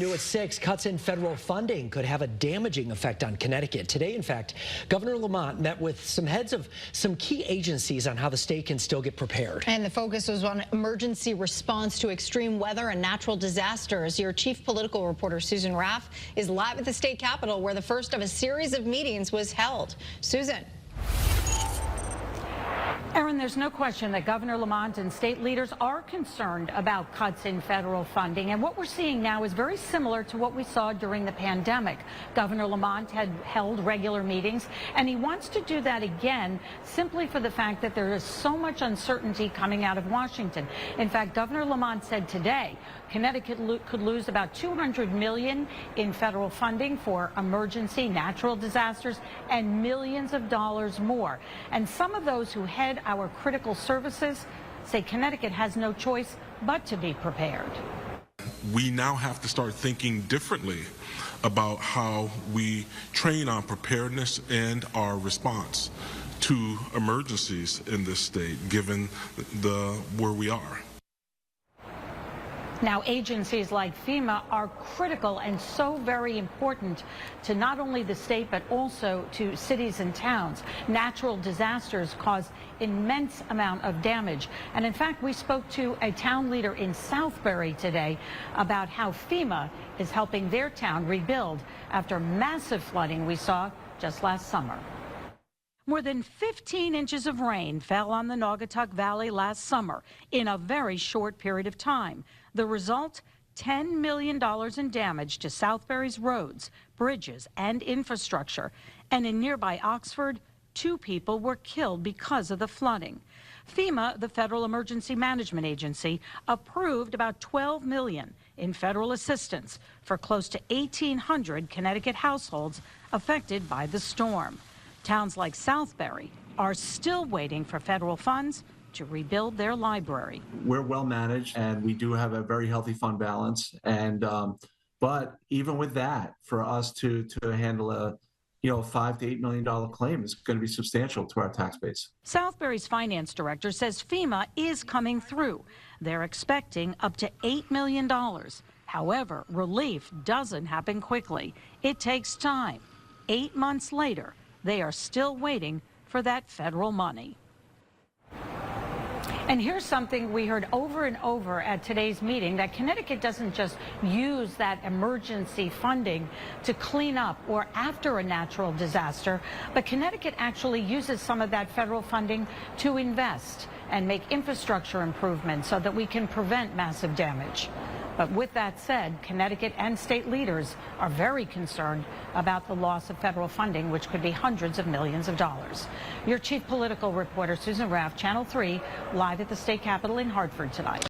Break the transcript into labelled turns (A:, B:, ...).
A: New at 6, cuts in federal funding could have a damaging effect on Connecticut. Today, in fact, Governor Lamont met with some heads of some key agencies on how the state can still get prepared.
B: And the focus was on emergency response to extreme weather and natural disasters. Your chief political reporter, Susan Raff, is live at the state capitol, where the first of a series of meetings was held. Susan.
C: Erin, there's no question that Governor Lamont and state leaders are concerned about cuts in federal funding. And what we're seeing now is very similar to what we saw during the pandemic. Governor Lamont had held regular meetings, and he wants to do that again simply for the fact that there is so much uncertainty coming out of Washington. In fact, Governor Lamont said today Connecticut could lose about $200 million in federal funding for emergency natural disasters and millions of dollars more. And some of those who head our critical services say Connecticut has no choice but to be prepared.
D: We now have to start thinking differently about how we train on preparedness and our response to emergencies in this state, given where we are.
C: Now, agencies like FEMA are critical and so very important to not only the state, but also to cities and towns. Natural disasters cause immense amount of damage. And in fact, we spoke to a town leader in Southbury today about how FEMA is helping their town rebuild after massive flooding we saw just last summer. More than 15 inches of rain fell on the Naugatuck Valley last summer in a very short period of time. The result, $10 million in damage to Southbury's roads, bridges, and infrastructure. And in nearby Oxford, 2 people were killed because of the flooding. FEMA, the Federal Emergency Management Agency, approved about $12 million in federal assistance for close to 1,800 Connecticut households affected by the storm. Towns like Southbury are still waiting for federal funds to rebuild their library.
E: We're well managed, and we do have a very healthy fund balance. And but even with that, for us to handle a $5 to $8 million claim is going to be substantial to our tax base.
C: Southbury's finance director says FEMA is coming through. They're expecting up to $8 million. However, relief doesn't happen quickly. It takes time. 8 months later, they are still waiting for that federal money. And here's something we heard over and over at today's meeting, that Connecticut doesn't just use that emergency funding to clean up or after a natural disaster, but Connecticut actually uses some of that federal funding to invest and make infrastructure improvements so that we can prevent massive damage. But with that said, Connecticut and state leaders are very concerned about the loss of federal funding, which could be hundreds of millions of dollars. Your chief political reporter, Susan Raff, Channel 3, live at the state capitol in Hartford tonight.